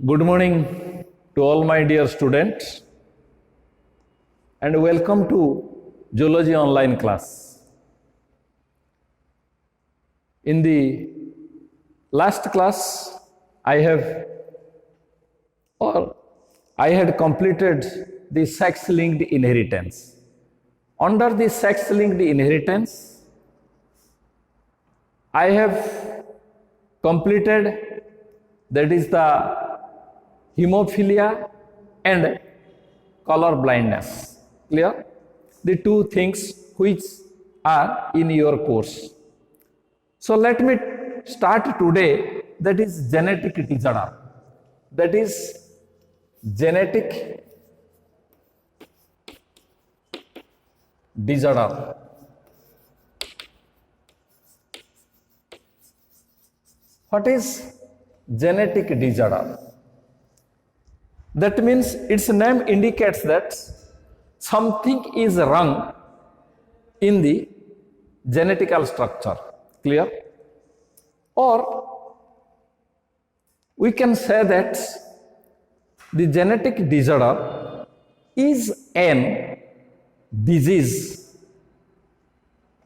Good morning to all my dear students and welcome to Zoology online class. In the last class I had completed the sex linked inheritance. Under the sex linked inheritance I have completed, that is the hemophilia and color blindness. Clear? The two things which are in your course. So let me start today, that is genetic disorder. That is genetic disorder. What is genetic disorder? That means its name indicates that something is wrong in the genetical structure. Clear? Or we can say that the genetic disorder is an disease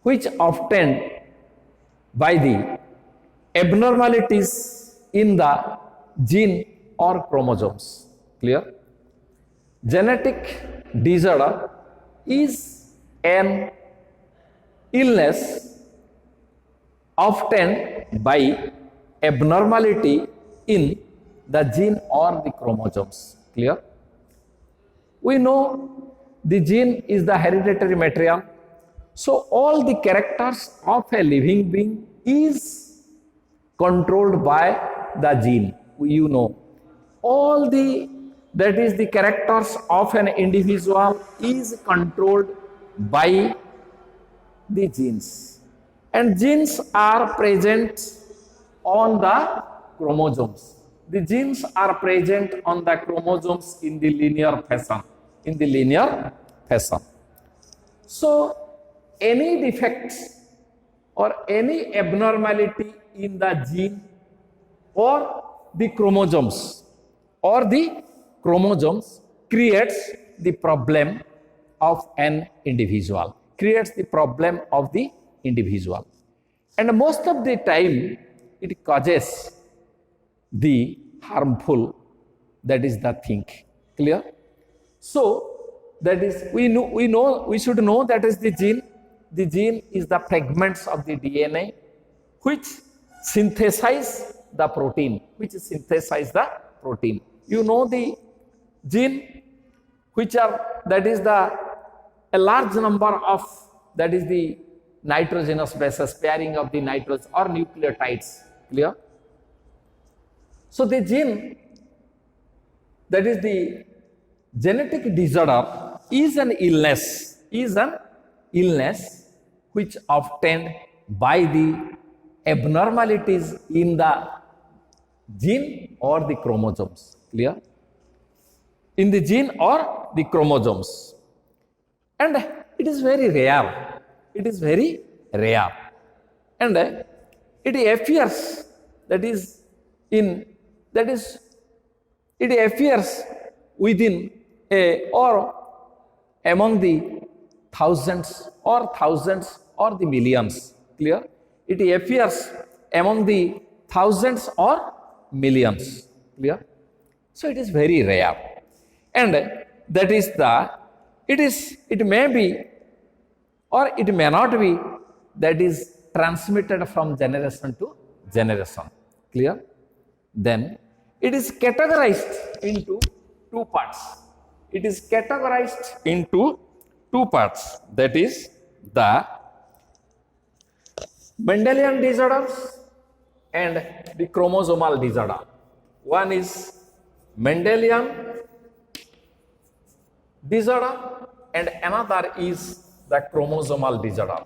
which obtained by the abnormalities in the gene or chromosomes. Clear? Genetic disorder is an illness obtained by abnormality in the gene or the chromosomes. Clear? We know the gene is the hereditary material. So all the characters of a living being is controlled by the gene. You know, all the characters of an individual is controlled by the genes, and genes are present on the chromosomes. The genes are present on the chromosomes in the linear fashion. So any defects or any abnormality in the gene or the chromosomes creates the problem of an individual, and most of the time it causes the harmful, that is the thing. Clear? So that is, we should know that is the gene. The gene is the fragments of the DNA which synthesize the protein, You know the gene which are, that is a large number of, that is the nitrogenous bases, pairing of the nitrogen or nucleotides. Clear? So the gene, that is the genetic disorder, is an illness which obtained by the abnormalities in the gene or the chromosomes. Clear? In the gene or the chromosomes, and it is very rare. And it appears, it appears within or among the thousands or the millions. Clear? It appears among the thousands or millions. Clear? So it is very rare, and that is it may be or it may not be, that is transmitted from generation to generation. Clear? Then it is categorized into two parts. That is the Mendelian disorders and the chromosomal disorder. One is Mendelian disorder and another is the chromosomal disorder.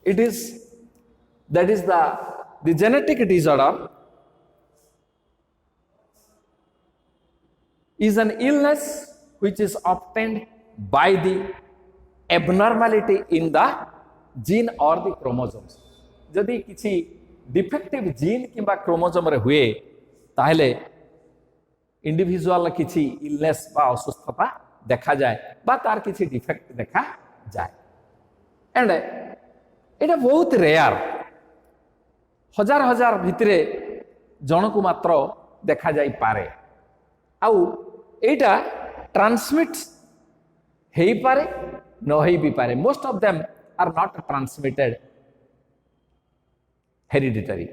That is the genetic disorder is an illness which is obtained by the abnormality in the gene or the chromosomes. जदि किसी defective gene किंबा chromosome रे हुए ताहले individual किसी illness बा असुस्थता देखा जाए बा तार किसी डिफेक्ट देखा जाए एंड एटा बहुत रेयर हजार हजार भितरे जन को मात्र देखा जाई पारे आउ एटा ट्रांसमिट हेई पारे न हेई भी पारे most of them are not transmitted hereditary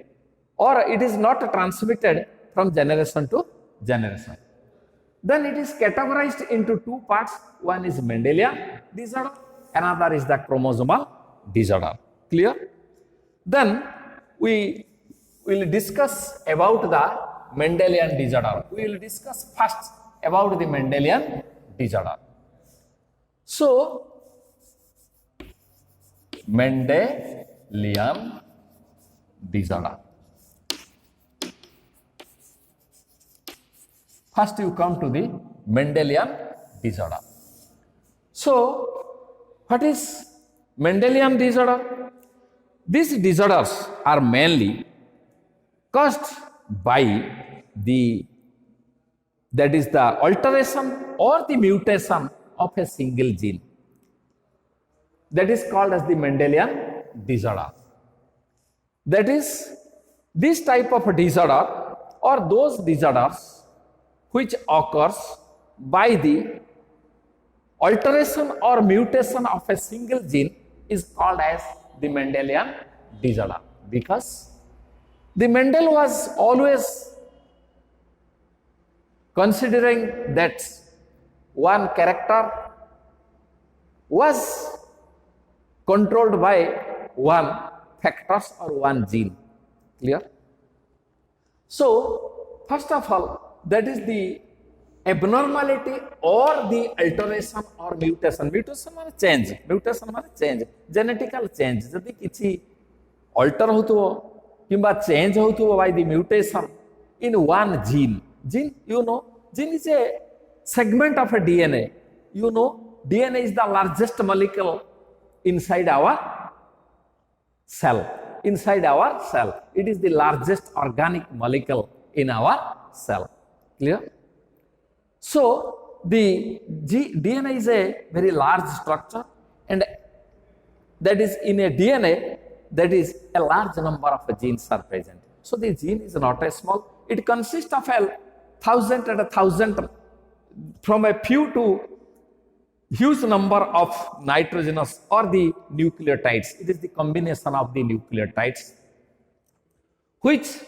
or it is not transmitted from generation to generation. Then it is categorized into two parts. One is Mendelian disorder, another is the chromosomal disorder. Clear? Then we will discuss about the Mendelian disorder. We will discuss first about the Mendelian disorder. So, Mendelian disorder. First you come to the Mendelian disorder. So, what is Mendelian disorder? These disorders are mainly caused by that is the alteration or the mutation of a single gene. That is called as the Mendelian disorder. That is, this type of disorder or those disorders which occurs by the alteration or mutation of a single gene is called as the Mendelian disorder, because the Mendel was always considering that one character was controlled by one factors or one gene. Clear? So, first of all, that is the abnormality or the alteration or mutation. Mutation माने change. Mutation माने change. Genetical change. जदि किसी alter होतुओ किंबा change होतुओ by the mutation in one gene. Gene, you know, gene is a segment of a DNA. You know, DNA is the largest molecule inside our cell. Inside our cell, it is the largest organic molecule in our cell. Clear? So, the DNA is a very large structure, and that is in a DNA, that is a large number of genes are present. So, the gene is not a small, it consists of 1,000 and 1,000 from a few to huge number of nitrogenous or the nucleotides. It is the combination of the nucleotides which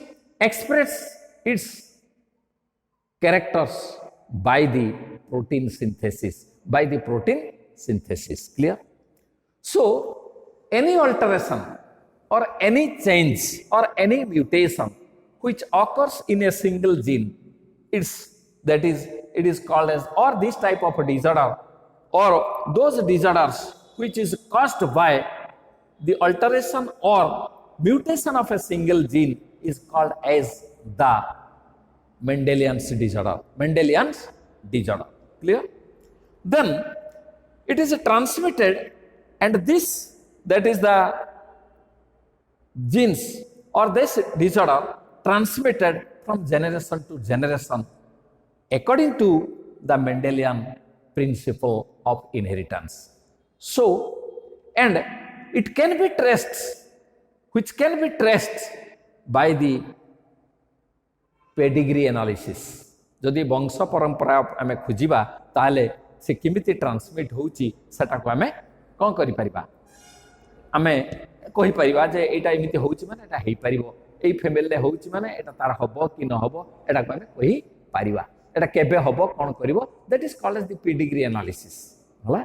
express its characters by the protein synthesis. Clear? So, any alteration or any change or any mutation which occurs in a single gene, it is called as, or this type of a disorder or those disorders which is caused by the alteration or mutation of a single gene is called as the Mendelian's disorder. Mendelian's disorder. Clear? Then it is transmitted, and this, that is the genes or this disorder transmitted from generation to generation according to the Mendelian principle of inheritance. So, and it can be traced, which can be traced by the pedigree analysis. जदि वंश परंपरा आमे खोजिबा ताले से किमिति transmit होउची सेटाको आमे कोन करि परिबा, आमे कहि परिबा जे एटा एमिति होउची माने एटा हेइ परिबो, एई फैमिली रे होउची माने एटा तार हबो कि न हबो एटा को आमे कहि परिबा, एटा केबे हबो कोन करिवो, that is called as the pedigree analysis. हला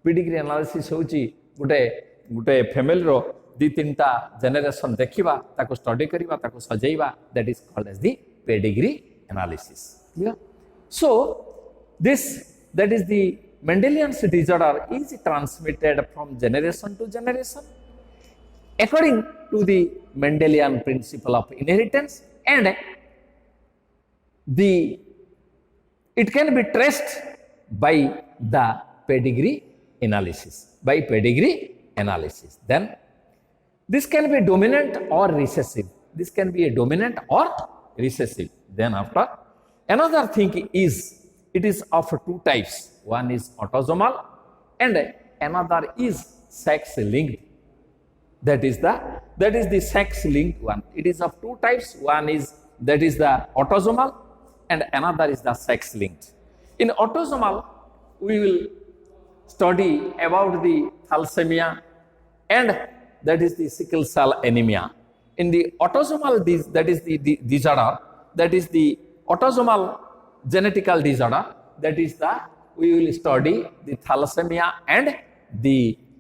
पेडिग्री एनालिसिस होउची गुटे फैमिली रो दि तीनटा जनरेशन देखिबा, ताको स्टडी करिबा, ताको सजेइबा, that is called as the pedigree analysis. Clear? So, that is the Mendelian's disorder is transmitted from generation to generation according to the Mendelian principle of inheritance, and it can be traced by the pedigree analysis. Then this can be dominant or recessive. this can be a dominant or recessive. Then after, another thing is, it is of two types. One is autosomal and another is sex linked. That is the sex linked one. It is of two types. One is that is the autosomal and another is the sex linked. In autosomal, we will study about the thalassemia and that is the sickle cell anemia. In the autosomal, that is the disorder, that is the autosomal genetical disorder, that is we will study the thalassemia and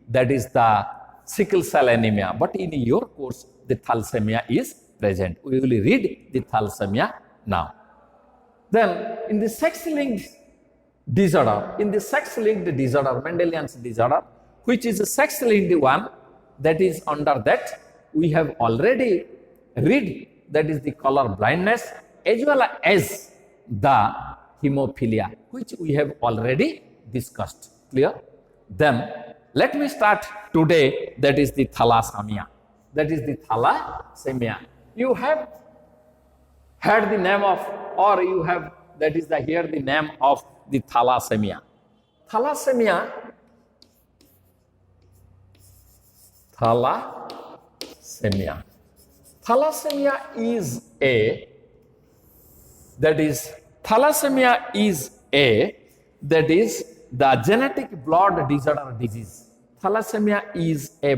that is the sickle cell anemia. But in your course, the thalassemia is present. We will read the thalassemia now. Then in the sex-linked disorder, Mendelian's disorder, which is a sex-linked one, that is under that we have already read, that is the color blindness as well as the hemophilia, which we have already discussed. Clear? Then let me start today, that is the thalassemia. You have heard the name of, or you have, that is here the name of the thalassemia. Thalassemia is the genetic blood disorder disease. Thalassemia is a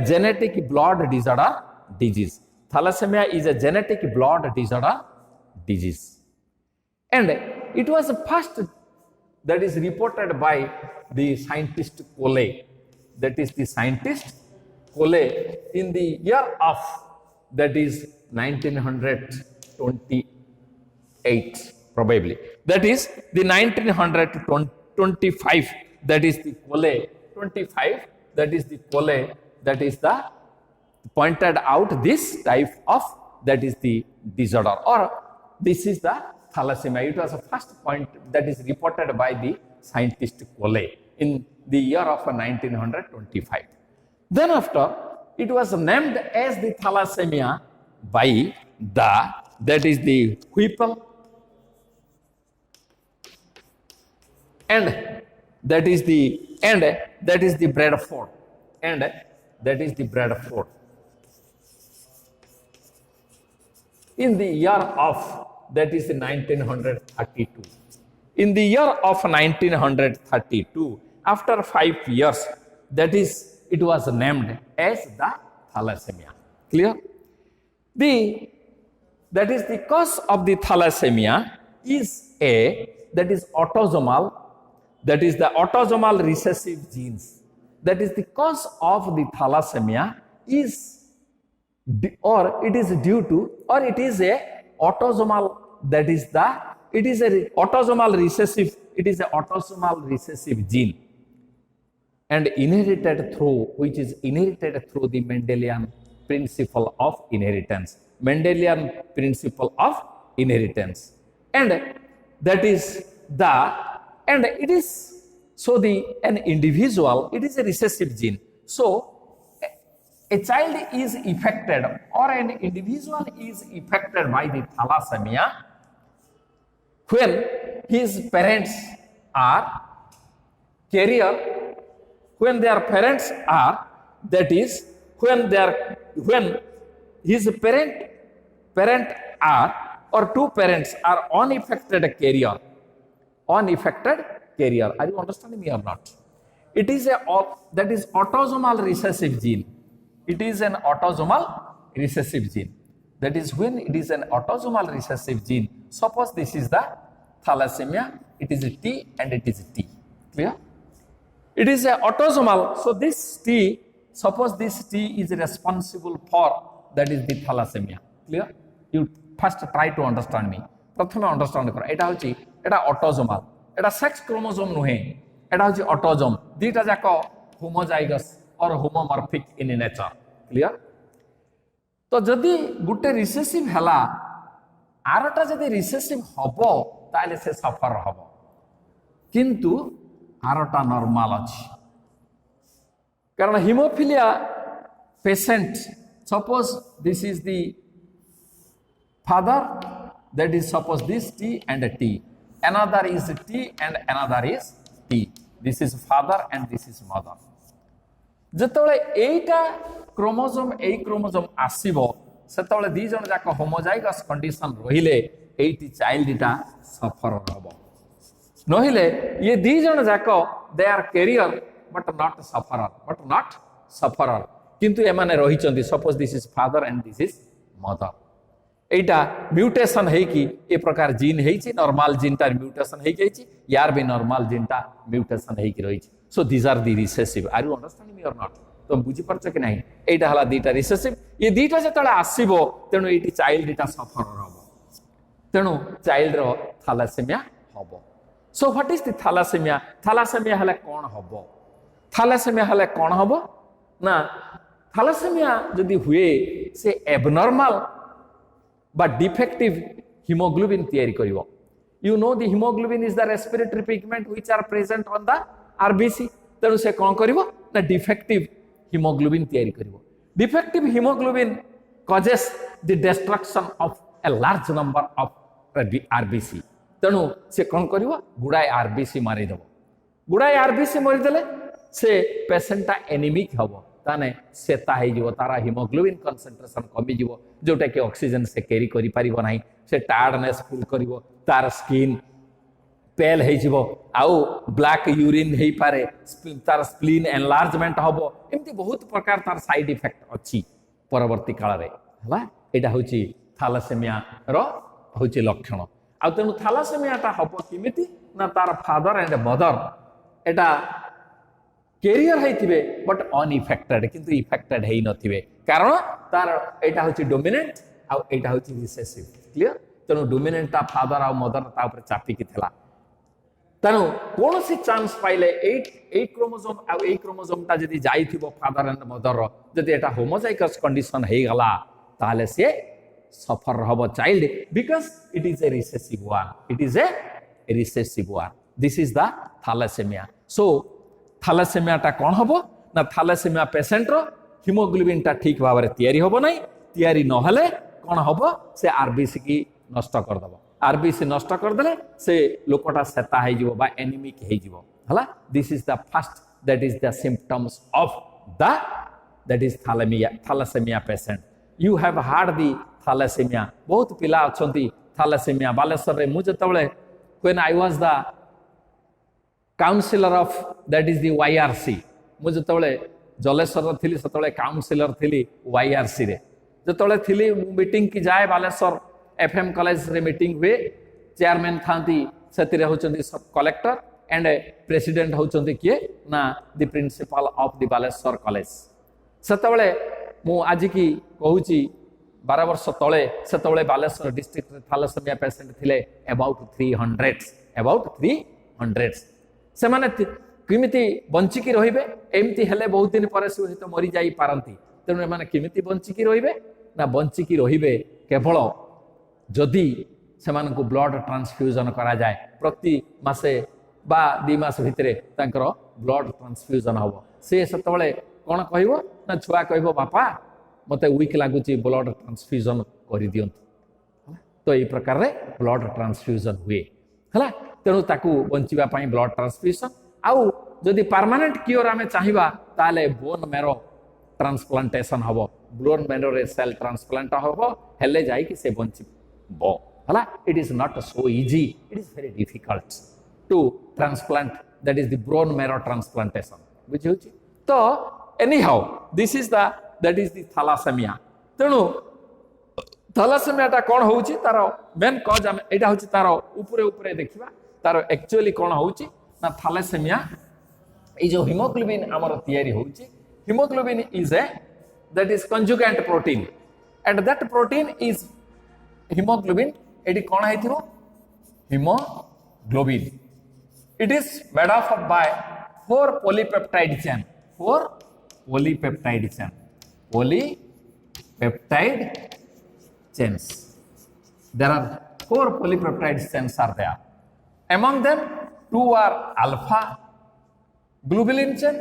genetic blood disorder disease. Thalassemia is a genetic blood disorder disease. And it was first that is reported by the scientist Cole. That is the scientist Cole in the year of, that is 1928 probably. That is the 1925, that is the Cole 25, that is the Cole, that is the pointed out this type of, that is the disorder, or this is the thalassemia. It was the first point that is reported by the scientist Cole in the year of 1925. Then after, it was named as the thalassemia by that is the Whipple and that is the Bradford, in the year of, that is 1932. In the year of 1932, after 5 years, that is, it was named as the thalassemia. Clear? That is the cause of the thalassemia is that is autosomal, that is the autosomal recessive genes. That is the cause of the thalassemia is, or it is due to, or it is a autosomal, that is it is a autosomal recessive gene and inherited through, which is inherited through the Mendelian principle of inheritance. And that is and it is, so an individual, it is a recessive gene. So a child is affected, or an individual is affected by the thalassemia when his parents are carrier, when their parents are, that is when his parent are, or two parents are unaffected carrier. Are you understanding me or not? It is that is autosomal recessive gene. It is an autosomal recessive gene. That is when it is an autosomal recessive gene. Suppose this is the thalassemia, it is a T and it is a T. Clear? It is a autosomal. So this T, suppose this T is responsible for, that is the thalassemia. Clear? You first try to understand me. प्रथमे understand करो एटा होची एटा autosomal एटा sex chromosome नुहे एटा होची autosome दीटा जाको homozygous और homomorphic in nature clear तो जदी गुटे recessive हला आरटा जदी रिसेसिव हबो ताले से सफर हबो किंतु आरटा नॉर्मल अछि कारण haemophilia patient, suppose this is the father, that is suppose this T and a T, another is T and another is T, this is father and this is mother. যেতବେଳେ এইটা chromosome এই chromosome আসিব সেতବେଳେ দুই জন যাক homozygous condition রহিলে এইটি চাইল্ডটা suffer হব, নহিলে ইয়ে দুই জন যাক দে আর ক্যারিয়ার বট নট সফরার, কিন্তু এমানে রহিছন্তি suppose this is father and this is mother. এইটা মিউটেশন হয়েকি এ প্রকার জিন হয়েছি, নর্মাল জিনটার মিউটেশন হয়ে যাইছি, ইয়ার বি নর্মাল জিনটা মিউটেশন হয়েকি রয়েছে। So these are the recessive. Are you understanding me or not? তুমি বুঝিপারছ কি নাই? এইটা হলা দুইটা রিসেসিভ, এই দুইটা যেতବେଳେ আসিব তেণু এইটি চাইল্ডটা সফর হব, তেণু চাইল্ডর থ্যালাসেমিয়া হব। So what is the thalassemia? Thalassemia হলে কোন হব? থ্যালাসেমিয়া হলে কোন হব না, থ্যালাসেমিয়া যদি হুয়ে সে এবনর্মাল বা ডিফেক্টিভ হিমোগ্লোবিন তৈরি করিব। You know the haemoglobin is the respiratory pigment which are present on the RBC, তেণু সে কোন করিব না ডিফেক্টিভ হিমোগ্লোবিন তৈরি করিব। Defective haemoglobin causes the destruction of a large number of RBC, তেণু সে কোন করিব গুড়াଏ আরবিসি মারিদেব। গুড়াଏ আরবিসি মারিদেলে সে পেসেন্টটা এনিমিক হব, তানে সেতা হয়ে তার হিমোগ্লোবিন কনসেন্ট্রেশন কমিଯିବ, जोटा कि ऑक्सीजन से कैरी करि परिबो नाही, से टायर्डनेस फील करिवो, तार स्किन पेल हो आउ ब्लैक यूरिन हो पारे, तार स्प्लीन एनलार्जमेंट हम, एमती बहुत प्रकार तार साइड इफेक्ट अच्छी परवर्ती काल रे हला। एटा होची थैलासेमिया रो होची लक्षण। आ तेनु थैलासेमियाटा हबो किमिति ना, तार father and mother Etah career होइथिबे but unaffected, किंतु इफेक्टेड हेइ नथिबे, कारण तार एटा होची डोमिनेंट आ एटा होची रिसेसिव। क्लियर? तेनु डोमिनेंटटा फादर आ मदर ता ऊपर चापी कि थला, तेणु कौन सी चांस पाइले एई क्रोमोजोम आ एई क्रोमोजोमटा जदि जाइथिबो फादर एंड मदर, जदि एटा होमोजाइगस कंडीशन हेइ गला ताले से सफर हबो child, because it is a recessive one, it is a recessive one. This is the thalassaemia. So थैलासेमियाटा कौन हबो ना, थैलासेमिया पेशेंट रो हिमोग्लोबिनटा ठीक भाव में तैयारी हबो नाही, तैयारी न हेले कौन हबो से आरबीसी की नष्ट कर दबो, आरबीसी नष्ट कर देले से लोकटा सेता हो जिवो बा एनीमिक हो जिवो हला। This is the first, that is the symptoms of the that is thalassaemia patient. You have heard the thalassaemia. बहुत पिला अछंती थैलासेमिया बालेश्वर रे। मु जतबळे when I was the counsellor of that is the YRC, मु जतबळे जलेश्वर थी से काउंसिलर थी वाईआरसी रे, जतबळे थी मीटिंग की जाए बालेश्वर एफएम कॉलेज रे मीटिंग हुए, चेयरमैन थांती से होचंदी सब कलेक्टर एंड प्रेसिडेंट होचंदी किए ना the principal of the Baleshwar college. सेतबळे मु आज की कहूची 12 वर्ष तले सेतबळे बालेश्वर डिस्ट्रिक्ट रे थैलासेमिया पेशेंट थिले अबाउट 300 से माने किमिति बंचिकी रहिबे, एमती हेले बहुत दिन पर से तो मरी जाई पारंती, तेणु एमाने किमिति बंचिकी रहिबे ना, बंचिकी रहिबे केवल जदि सेमानकु ब्लड ट्रांसफ्यूजन करा जाए, प्रति मासे बा 2 मास भितरे तांकर ब्लड ट्रांसफ्यूजन हबो। से सेतबळे कोन कहिबो ना, छुआ कहिबो बापा मते वीक लागुची ब्लड ट्रांसफ्यूजन करि दियंतु, तो एई प्रकार रे ब्लड ट्रांसफ्यूजन हुए हला। तेणु ताकू बंचिबा पई ब्लड ट्रांसफ्यूजन, आउ जदि परमानेंट क्योर आमे चाहिबा ताले बोन मेरो ट्रांसप्लांटेशन हबो, बोन मेरो रे सेल ट्रांसप्लांट हबो, हेले जाई कि से बंचिबो हला। It is not so easy, it is very difficult to transplant, that is the bone marrow transplantation, बुझिउची। तो anyhow this is the that is the thalassaemia. तेणु थैलासेमियाटा कोन होउची, तार मेन कज आमे एटा होउची तार ऊपरे ऊपरे देखिबा, तार एक्चुअली कोन होउची ना, थैलासेमिया ए जो हिमोग्लोबिन हमर तैयारी होउची, haemoglobin is a that is conjugate protein and that protein is haemoglobin. एटी कोन हेतिबो haemoglobin, it is made up by 4 polypeptide chain, 4 polypeptide chain, polypeptide chains. There are 4 polypeptide chains are there. Among them 2 are alpha globulin chain,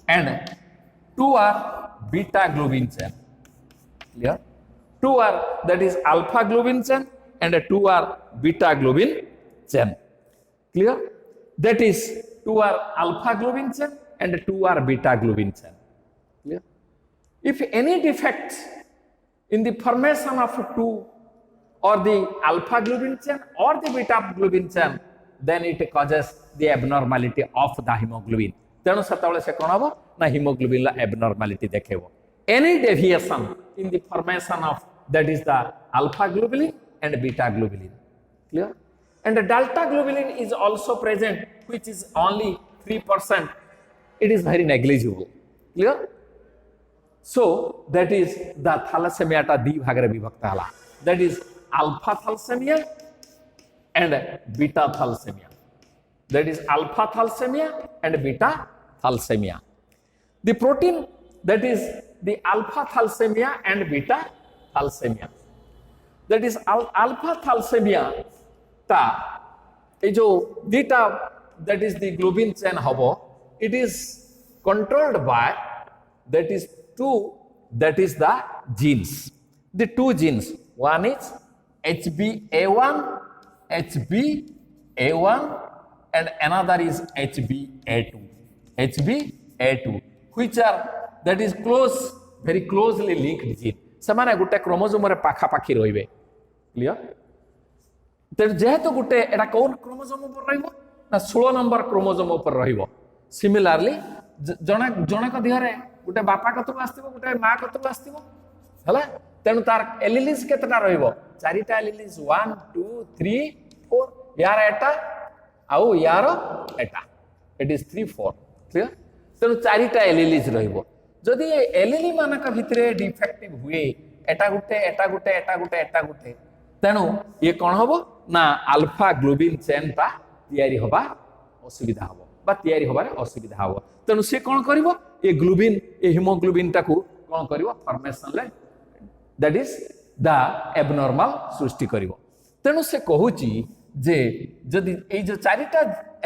and 2 are beta globin chain. Clear? 2 are, that is alpha globin chain, and 2 are beta globin chain. Clear? That is 2 are alpha globin chain and 2 are beta globin chain. Clear? If any defect in the formation of 2 or the alpha globin chain or the beta globin chain, then it causes the abnormality of the hemoglobin. तेणु सेतबेले से कोन हबो ना hemoglobin La abnormality देखेबो. Any deviation in the formation of, that is the alpha globulin and beta globulin. Clear? And the delta globulin is also present, which is only 3%. It is very negligible. Clear? So that is the thalassemia ta di bhagare vibhakta hala. That is alpha thalassemia and beta thalassemia. That is alpha thalassemia and beta thalassemia. The protein, that is the alpha thalassemia and beta thalassemia. That is alpha thalassemia ta e jo dita, that is the globin chain hobo, it is controlled by, that is 2, that is the genes. The 2 genes, one is HbA1, HbA1, and another is HbA2. HbA2, which are, that is close, very closely linked gene. ସେମାନେ ଗୋଟେ କ୍ରୋମୋଜୋମରେ ପାଖାପାଖି ରହିବେ. Clear? ତେଣୁ ଯେହେତୁ ଗୋଟେ ଏଟା କୋଉ chromosome ଉପରେ ରହିବ ନା 16 ନମ୍ବର କ୍ରୋମୋଜୋମ ଉପରେ ରହିବ. ସିମିଲାରଲି ଜଣକ ଦେହରେ ଗୋଟେ ବାପା କତକୁ ଆସିଥିବ, ଗୋଟେ ମା କତକୁ ଆସିଥିବ, ହେଲା? ତେଣୁ ତାର ଏଲିଲିସ୍ କେତେଟା ରହିବ? 4ଟା ଏଲିଲିସ୍, 1 2 3 4, ୟାର ଏଟା ଆଉ ୟାର ଏଟା, ଇଟ୍ ଇଜ 3 4. କ୍ଲିୟର? ତେଣୁ 4ଟା ଏଲିଲିସ୍ ରହିବ. যদি এলিলি মানক ভিতরে ডিফেক্টিভ হুয়ে, এটা গুটে এটা গুটে এটা গুটে এটা গুটে, তেণু ইয়ে কোন হব না আলফা গ্লোবিন চেনটা তৈরি হবা অসুবিধা হব বা তৈরি হবার অসুবিধা হব। তেণু সে কোন করিব, এ গ্লোবিন, এ হিমোগ্লোবিনটাকু কোন করিব, ফর্মেশনলে, দ্যাট ইজ দা এবনর্মাল সৃষ্টি করিব। তেণু সে কহুচি যে যদি এই যে 4টা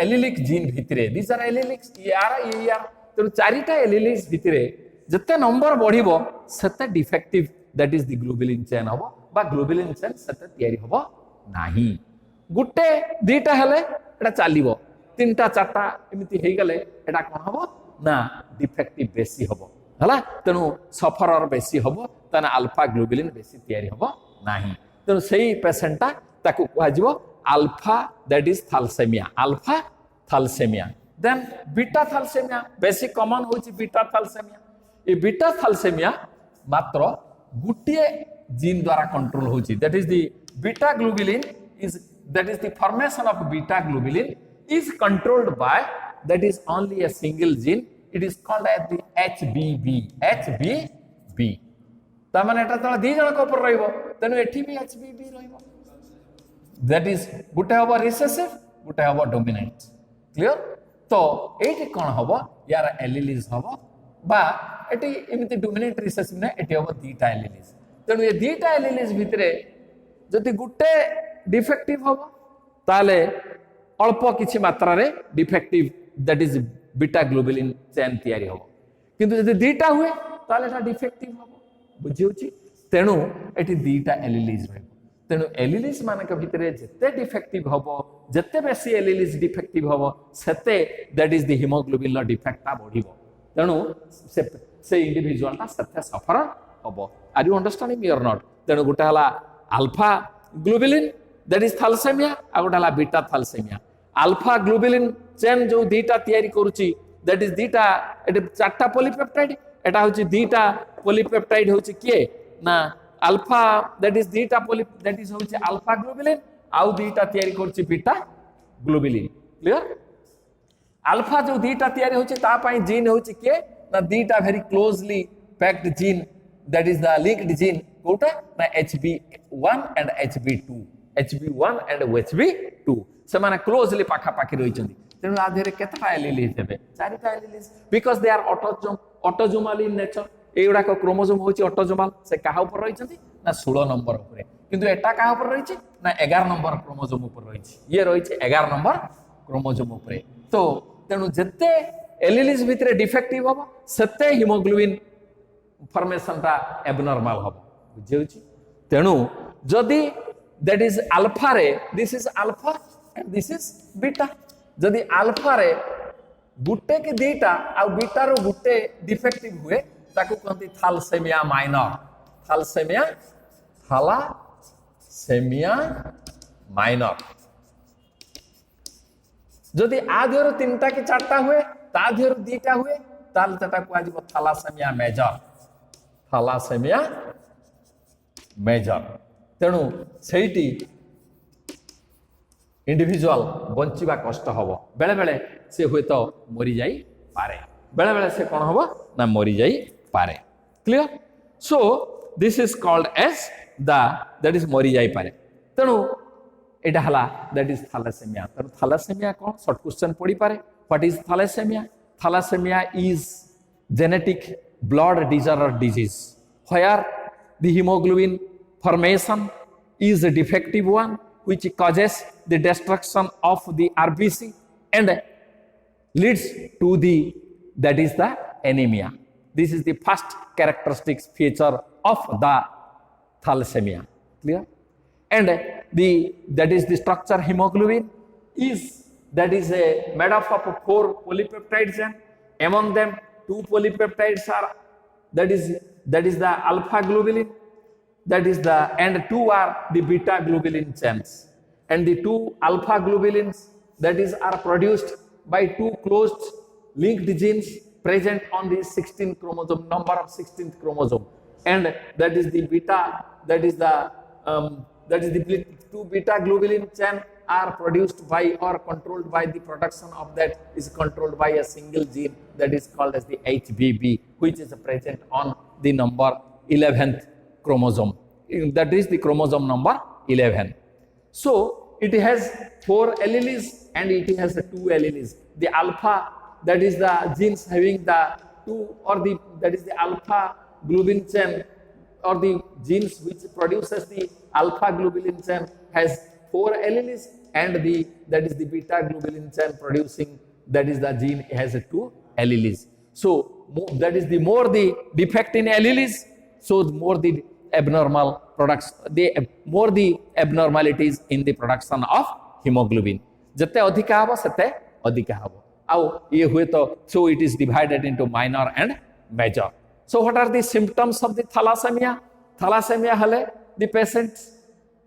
এলিলিক জিন ভিতরে, দিস আর এলিলিক্স, ইয়ার ইয়ার, তেণু 4টা এলিলিক্স ভিতরে যেতে নম্বর বড়িব সেতে defective, that is the globulin chain হব বা গ্লোবুলিন চেন সেতে তৈরি হব নাহি। গোটে 2টা হেলে এটা চালিব, 3টা 4টা এমিতি হয়ে গেলে এটা কোন হব না ডিফেক্টিভ বেশি হব, হলা? তেণু সফরর বেশি হব, তাহলে আলফা গ্লোবুলিন বেশি তৈরি হব নাহি। তেণু সেই পেশেন্টটা তাকে কুহাଯିব alpha, that is thalassaemia, alpha thalassaemia. Then beta thalassaemia, বেশি কমন হচ্ছে বিটা থালসেমিয়া। এই বিটা থালসেমিয়া মাত্র গোটিয়ে জিন দ্বারা কন্ট্রোল হচ্ছে, that is the beta globulin is, that is the formation of beta globulin is controlled by, that is only a single gene, it is called as the HBB. HBB তা মানে এটা তাহলে 2 জনক উপর রহিব, তেনু এটি বি HBB রহিব, that is গোটে হব recessive, গোটে হব ডমিনেন্ট। ক্লিয়ার? তো এইটি কোন হব, ইয়ার এলিলিস হব বা এটি এমনি ডমিনেন্ট রিসেসিভ না, এটি হব 2টা এলিলিস। তেনু এই 2টা এলিলিস ভিতরে যদি গোটে ডিফেক্টিভ হব তাহলে অল্প কিছু মাত্রারে defective, that is beta globulin chain তৈরি হব। কিন্তু যদি 2টা হুয়ে তাহলে এটা ডিফেক্টিভ হব, বুঝি হচ্ছে? তেণু এটি 2টা এলিলিস রহিব। তেণু এলিলিস মানক ভিতরে যেতে ডিফেক্টিভ হব, যেতে বেশি এলিলিস ডিফেক্টিভ হব, সেতে দ্যাট ইজ দি হিমোগ্লোবিন ডিফেক্টটা বড়িব। তেণু সে ইন্ডিভিজুয়ালটা সেতে সফর হব। Are you understanding me or not? তেণু গোটা হলা alpha globulin, that is thalassemia, আর গোটা হলা beta thalassemia। Alpha globulin chain যে 2টা তৈরি করুচি, that is 2টা, এটা 4টা পলিপেপটাইড, এটা হচ্ছে 2টা পলিপেপটাইড হচ্ছে কি না আলফা, that is 2টা that is হচ্ছে আলফা গ্লোবুলিন, আর 2টা তৈরি করছে বিটা গ্লোবুলিন। ক্লিয়ার? আলফা যে 2টা তৈরি হচ্ছে তা পাই জিন হচ্ছে কি না 2টা ভেরি ক্লোজলি প্যাকড জিন, that is the linked gene, কোটা না HB1 and HB2, HB1 and HB2 ସେମାନେ ক্লোজলি পাখাপাখি রয়েছেন। তেণু আ দেহরে কেতটা এলিলিস দেবে? 4টা alleles, because they are autosomal in nature. এইগুড়াক ক্রোমোজোম হচ্ছে অটোজোমাল, সে কাহা উপর রয়েছেন না 16 নম্বর উপরে, কিন্তু এটা কাহা উপর রয়েছে না 11 নম্বর ক্রোমোজোম উপর রয়েছে, ইয়ে রয়েছে 11 নম্বর ক্রোমোজোম উপরে। তো তেণু যেতে एलिलिज भितर डिफेक्टिव हम सेते हिमोग्लोबिन फॉर्मेशन टा एबनॉर्मल हम बुझे तेणु जदि दैट इज अल्फा रे this is alpha and this is beta जदि अल्फा रे गुटे के दीटा आ बीटा रो गुटे डिफेक्टिव हुए ताकू कहते थैलेसेमिया माइनर थैलासेमिया माइनर जदि आ देहर तीनटा कि चारटा हुए ता देहर दीटा हुए ताल तटा को आजिबो थैलासेमिया मेजर तेणु सेठी इंडिविजुअल बंचिबा कष्ट हबो बेले बेले से हुए तो मरी जाई पारे बेले बेले से कौन हबो ना मरी जाई पारे clear so this is called as the that is मरी जाई पारे तेणु एटा हला दैट इज थैलेसेमिया तेणु थैलेसेमिया कौन शॉर्ट क्वेश्चन पड़ी पारे what is thalassemia is genetic blood disorder disease where the hemoglobin formation is a defective one which causes the destruction of the RBC and leads to the that is the anemia. This is the first characteristic feature of the thalassemia. Clear? And that is the structure hemoglobin is that is made up of 4 polypeptides and among them 2 polypeptides are that is the alpha globulin that is the and 2 are the beta globulin chains and the 2 alpha globulins that is are produced by 2 closed linked genes present on the 16th chromosome number of 16th chromosome and that is the beta that is the 2 beta globulin chain are produced by or controlled by the production of that is controlled by a single gene that is called as the HBB which is present on the number 11th chromosome that is the chromosome number 11 so it has 4 alleles and it has 2 alleles the alpha that is the genes having the 2 or the that is the alpha globulin chain or the genes which produces the alpha globulin chain has 4 alleles and that is the beta globulin chain producing that is the gene has 2 alleles so that is the more the defect in alleles so the more the abnormal products the more the abnormalities in the production of hemoglobin जते अधिका हबो सते अधिका हबो आउ ये हुए तो so it is divided into minor and major so what are the symptoms of the thalassemia hale the patient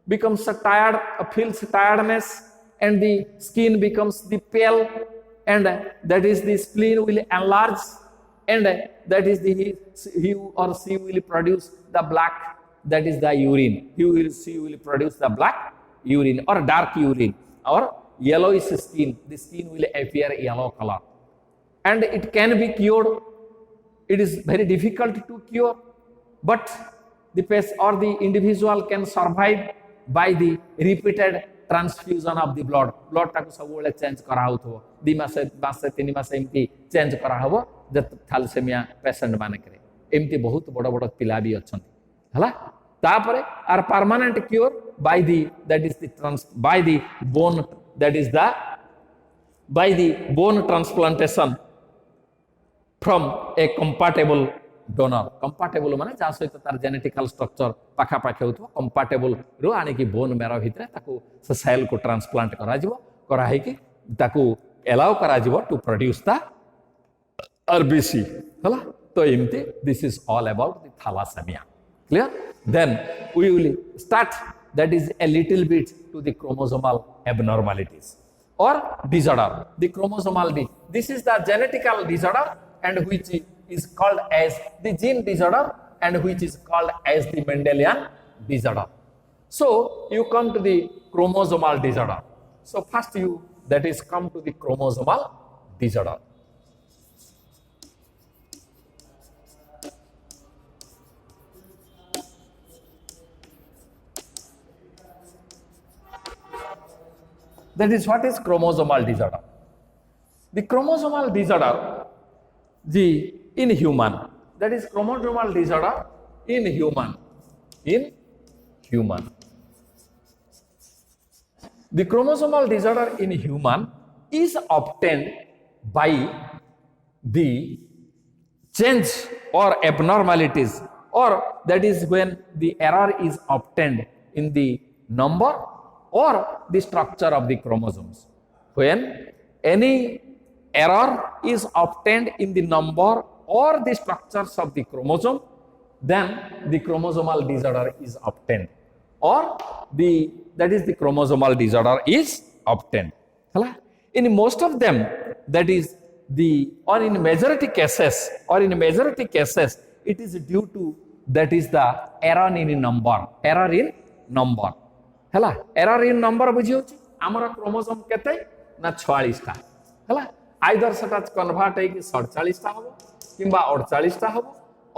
becomes tired feels tiredness and the skin becomes the pale and that is the spleen will enlarge and that is the he or she will produce the black that is the urine she will produce the black urine or dark urine or yellowish skin the skin will appear yellow color and it can be cured it is very difficult to cure but the patient or the individual can survive by the repeated transfusion of the blood taku sabu bele change kara houtho 2 मास 3 मास एमती change करा हबो जत thalassaemia patient माने करे एमती बहुत बड़ बड़ पिला भी अछंती हला तापरे आर permanent cure by the that is the by the bone that is the by the bone transplantation from a compatible donor compatible माने जा सहित तार जेनेटिकल स्ट्रक्चर पाखा पाखे होतो compatible रो आनी की बोन मेरो भितरे ताको से सेल को ट्रांसप्लांट करा जिवो करा है कि ताको एलाउ करा जिवो टू प्रोड्यूस द RBC हला तो एमते this is all about the thalassaemia clear then we will start that is a little bit to the chromosomal abnormalities or disorder the chromosomal this is the genetical disorder and which is called as the gene disorder and which is called as the Mendelian disorder so you come to the chromosomal disorder so first you that is come to the chromosomal disorder that is what is chromosomal disorder the chromosomal disorder in human that is chromosomal disorder in human the chromosomal disorder in human is obtained by the change or abnormalities, or that is when the error is obtained in the number or the structure of the chromosomes. When any error is obtained in the number or the structures of the chromosome, then the chromosomal disorder is obtained, or the chromosomal disorder is obtained. In most of them, that is in majority cases, it is due to that is the error in number. Error in number बुझी होची हमर chromosome केते ना 46 टा हला either सेटा convert है कि 47 टा होबो किंबा 48 टा होबो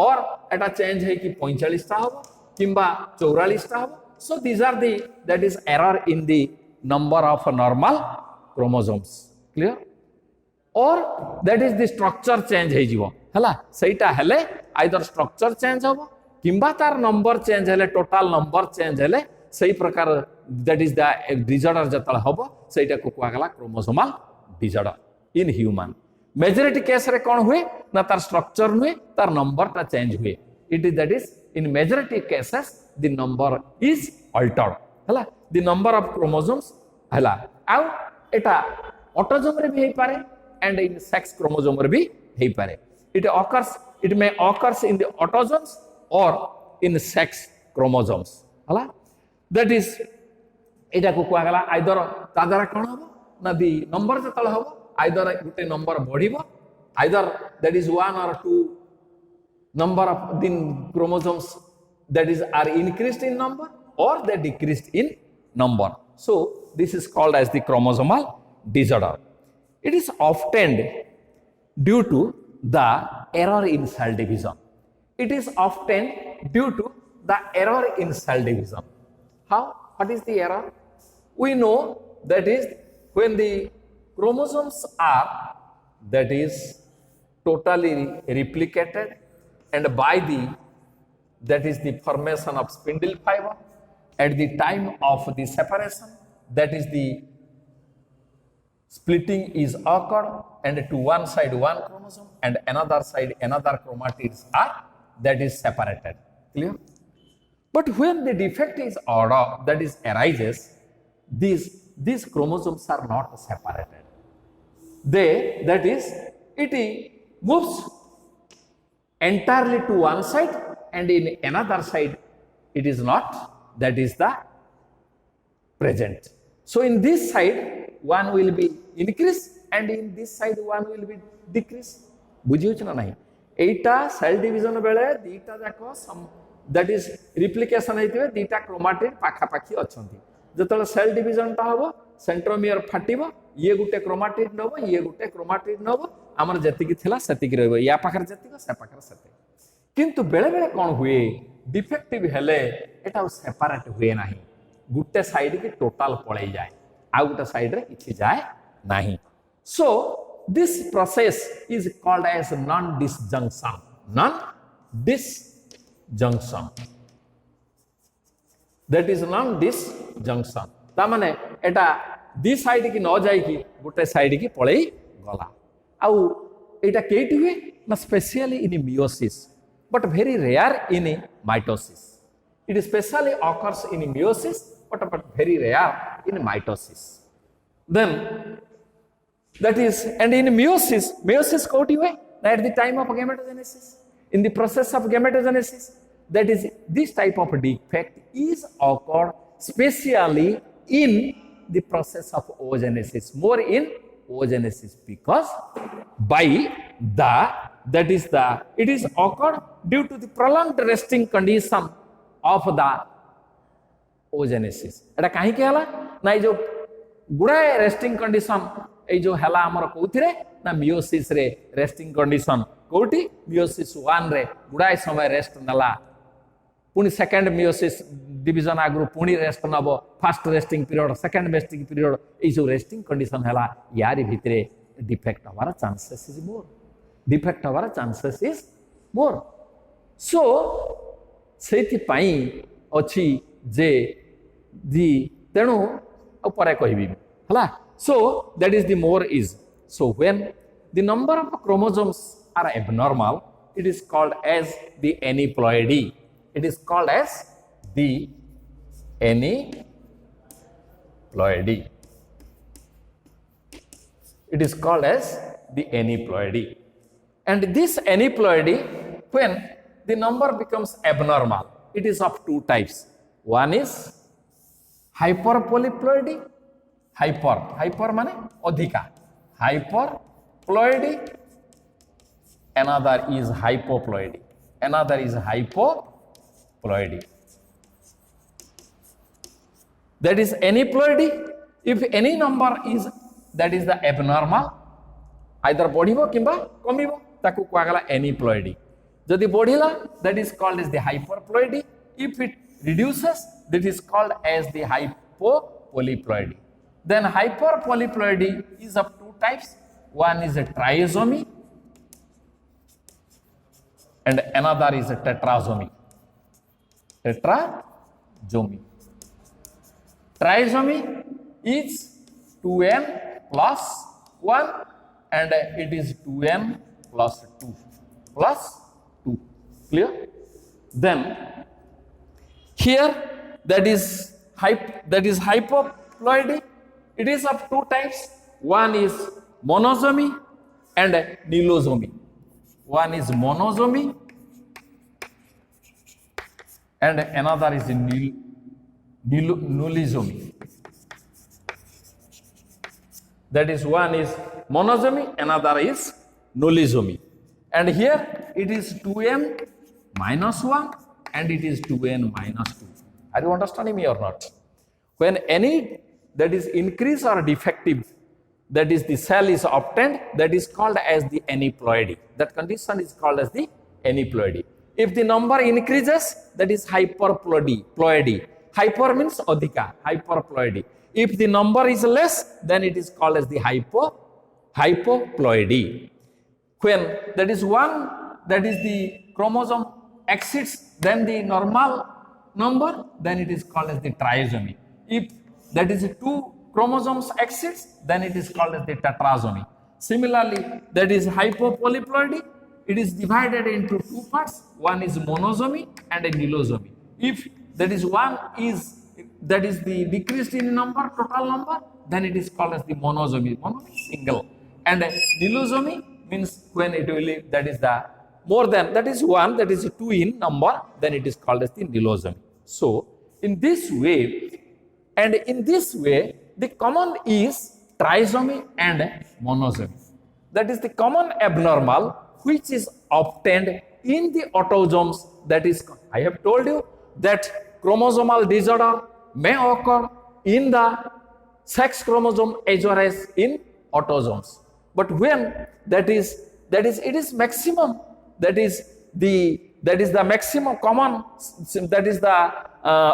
और एटा चेंज है कि 45 टा होबो किंबा 44 टा होबो. So these are that is error in the number of normal chromosomes. Clear? Or that is the structure change है जीवो हला सेटा हेले आइदर स्ट्रक्चर चेंज होबो किंबा तार नंबर चेंज हेले टोटल नंबर चेंज हेले सही प्रकार that is the disorder जतल होबो सेटा को कुआगला chromosomal disorder in human. Majority case रे कोन हुए ना तार स्ट्रक्चर हुए तार नंबर ता चेंज हुए. It is that is in majority cases the number is altered हला the number of chromosomes हला आउ एटा ऑटोसोम रे भी हे पारे and in sex chromosome रे भी हे पारे. It may occurs in the autosomes or in sex chromosomes हला that is एटा को कुआगला आइदर ता द्वारा कोन होबो ना दी नंबर जतल होबो either Gute number बढ़िबो either that is 1 or 2 number of the chromosomes that is are increased in number or they decreased in number. So this is called as the chromosomal disorder. It is obtained due to the error in cell division. It is obtained due to the error in cell division. How? What is the error? We know that is when the chromosomes are that is totally replicated and by that is the formation of spindle fiber at the time of the separation, that is the splitting is occurred and to one side one chromosome and another side another chromatids are that is separated. Clear? But when the defect is ordered, that is arises, these chromosomes are not separated. That is, it moves entirely to one side and in another side it is not, that is the present. So in this side one will be increase and in this side one will be decrease. बुझी होछ ना नहीं एटा cell division बेले दीटा जाको that is replication हेतिबे दीटा chromatid पाखा पाखी अछंती जतले cell division ता होबो centromere फाटिबो ये गुटे क्रोमाटिड नबो ये गुटे क्रोमाटिड नबो हमर जति की थिला सति की रहबो या पाखर जति को से पाखर सते किंतु बेले बेले कोन हुए डिफेक्टिव हेले एटा सेपरेट हुए नाही गुटे साइड की टोटल पळै जाय आ गुटे साइड रे किछि जाय नाही. So this process is called as non-disjunction. Non-disjunction. That is non-disjunction. ता माने एटा दी साइड की न जाय की गुटे साइड की पळै गला आउ एटा केटी हुए ना specially in meiosis but very rare in mitosis. It especially occurs in meiosis but very rare in mitosis. Then that is, and in meiosis koti हुए at the time of gametogenesis, in the process of gametogenesis, that is this type of defect is occurred specially in the process of oogenesis, more in oogenesis, because by that is it is occurred due to the prolonged resting condition of the oogenesis. एटा काहे के हला ना जो गुडाए resting condition ए जो हला हमर कोथिरे ना meiosis रे रेस्टिंग कंडीशन कोठी मियोसिस 1 रे गुडाए समय रेस्ट नला पुनी सेकंड मियोसिस डिवीजन आगु पुनी रेस्ट नबो first resting period second resting period ए जो रेस्टिंग कंडीशन हला यारी भितरे डिफेक्ट हमारा चांसेस इज मोर डिफेक्ट हमारा चांसेस इज मोर. सो सेति पई अछि जे दी तेणु ऊपर कहबी हला. So that is the more is. So when the number of chromosomes are abnormal, it is called as the aneuploidy. It is called as the aneuploidy. It is called as the aneuploidy. And this aneuploidy, when the number becomes abnormal, it is of two types. One is hyperpolyploidy. Hyper mane adhika. Hyperploidy. Another is hypoploidy. That is aneuploidy. If any number is that is the abnormal, either बढ़िबो किंबा कमिबो, ताकू कुआगला aneuploidy. जदि बढ़िला, that is called as the hyperploidy. If it reduces, that is called as the hypopolyploidy. Then hyperpolyploidy is of two types. One is a trisomy and another is a tetrasomy. Trisomy is 2n plus 1 and it is 2n plus 2 plus 2. Clear? Then here that is hypoploidy. It is of two types. One is monosomy and nilosomy. One is monosomy and another is nulisomy. That is, one is monosomy, another is nulisomy. And here it is 2n minus 1 and it is 2n minus 2. Are you understanding me or not? When any that is increase or defective, that is the cell is obtained, that is called as the aneuploidy. That condition is called as the aneuploidy. If the number increases, that is hyperploidy. Hyper means adhika, hyperploidy. If the number is less, then it is called as the hypoploidy. When that is one, that is the chromosome exceeds then the normal number, then it is called as the trisomy. If that is two chromosomes exceeds, then it is called as the tetrasomy. Similarly, that is hypopolyploidy. It is divided into two parts. One is monosomy and a nilosomy. If that is one is that is the decreased in number, total number, then it is called as the monosomy. Mono means single. And nilosomy means when it will that is the more than that is one, that is two in number, then it is called as the nilosomy. So in this way, the common is trisomy and monosomy. That is the common abnormal which is obtained in the autosomes. That is, I have told you that chromosomal disorder may occur in the sex chromosome as well as in autosomes. But when that is it is maximum, that is the maximum common, that is the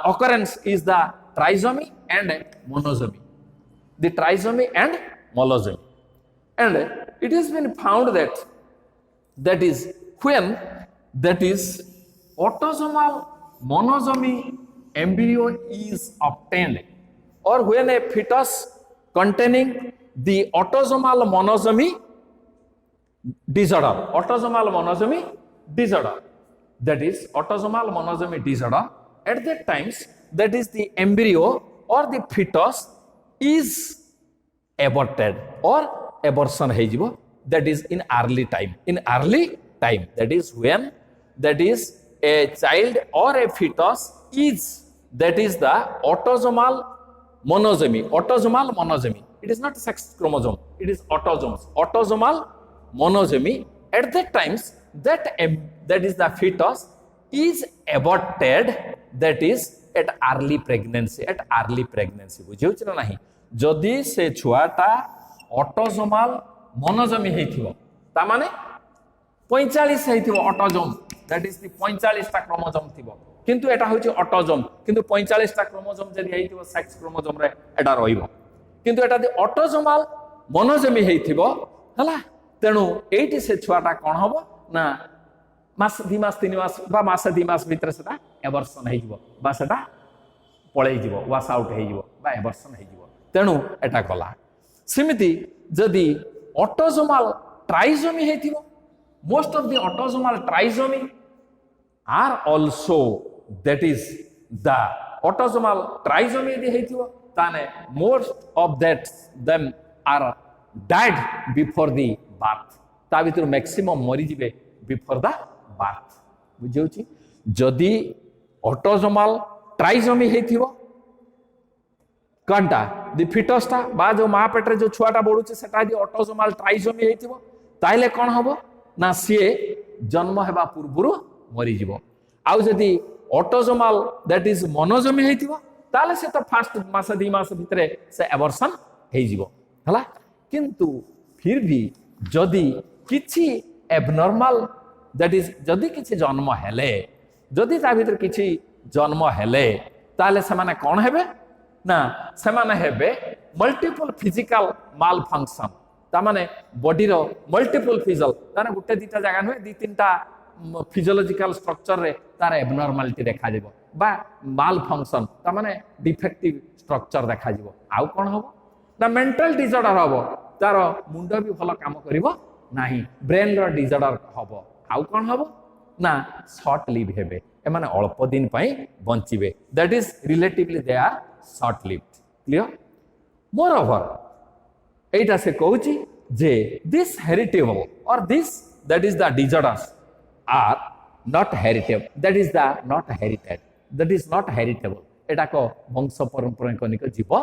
occurrence is the trisomy and monosomy. The trisomy and monosomy. And it has been found that is when that is autosomal monosomy embryo is obtained, or when a fetus containing the autosomal monosomy disorder, that is autosomal monosomy disorder, at that times that is the embryo or the fetus is aborted or abortion heijibo, that is in early time. That is when that is a child or a fetus is, that is the autosomal monosomy. It is not sex chromosome, it is autosomal monosomy. At that times that is the fetus is aborted, that is at early pregnancy. बुझे ना नहीं, जदि से छुआटा autosomal मोनोजोमी हेथिबो ता माने 45 हेथिबो autosome, that is the 45 टा chromosome थिबो, किंतु एटा होछि ऑटोजोम, किंतु 45 टा क्रोमोजोम जदि हेथिबो सेक्स क्रोमोजोम रे एटा रहिबो, किंतु एटा द ऑटोसोमल मोनोजोमी हेथिबो हला। तेणु एटी से छुआटा कोन हबो ना मास 2 मास 3 मास बा मास 2 मास भीतर सेटा एबर्सन हेजिवो बा सेटा पळै जिवो, वास आउट हेजिवो बा एबर्सन हेजिवो। तेणु एटा गला। सिमिति जदि autosomal trisomy हेतिबो most of the autosomal trisomy are also that is the autosomal trisomy यदि हेतिबो ताने most of that them are died before the birth ता भितर maximum मरि जिवे before the birth बुझौछि जदि autosomal trisomy हेतिबो कंटा दि फिटसटा बा जो मा पेटरे जो छुआटा बढुछि सेटा दि ऑटोसोमल ट्राइसोमी हेतिबो ताइले कोन हबो ना सिए जन्म हेबा पूर्वरु मरि जिवो आउ जदि ऑटोसोमल दैट इज मोनोसोमी हेतिबो ताले से तो फर्स्ट मास 2 मास भितरे से एबॉर्शन हे जिवो हला किंतु फिर भी जदि किछि एबनॉर्मल दैट इज जदि किछि जन्म हेले जदि ता भितर किछि जन्म हेले ताले से माने कोन हेबे ना सेमाने हेबे मल्टीपल फिजिकल माल फंक्शन ता माने बॉडी रो मल्टीपल फिजल ताने गुटे दिटा जगह नुहे दी तीनटा फिजियोलॉजिकल स्ट्रक्चर रे तार एबनॉर्मलिटी देखा जिवो बा माल फंक्शन ता माने डिफेक्टिव स्ट्रक्चर देखा जिवो आउ कोन हबो ना मेंटल डिसऑर्डर हबो तार मुंड भी भलो काम करिवो नाही ब्रेन रो डिसऑर्डर हबो आउ कोन हबो ना शॉर्ट लिव हेबे ए माने अल्प दिन पई बंचिबे that is relatively they are short lived clear moreover एटा से कहूची जे this heritable or this that is the disorders are not heritable that is the not herited that is not heritable एटा को वंश परंपरा कनिक जीव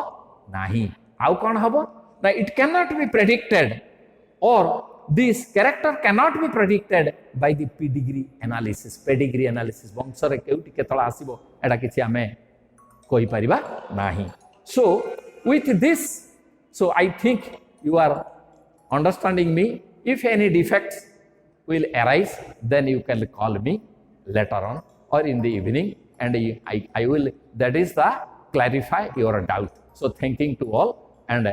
नाही आउ कोन हबो ना it cannot be predicted or this character cannot be predicted by the pedigree analysis वंश रे केउटी केतला आसीबो एटा किछि हमें कोई परिबा नाही so with this so I think you are understanding me if any defects will arise then you can call me later on or in the evening and I will that is the clarify your doubt so thanking to all and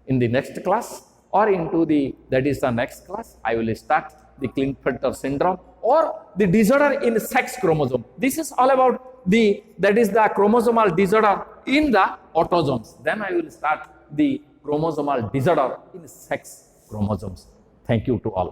in the next class or into the that is the next class I will start the Klinefelter syndrome or the disorder in sex chromosome this is all about that is the chromosomal disorder in the autosomes then I will start the chromosomal disorder in sex chromosomes thank you to all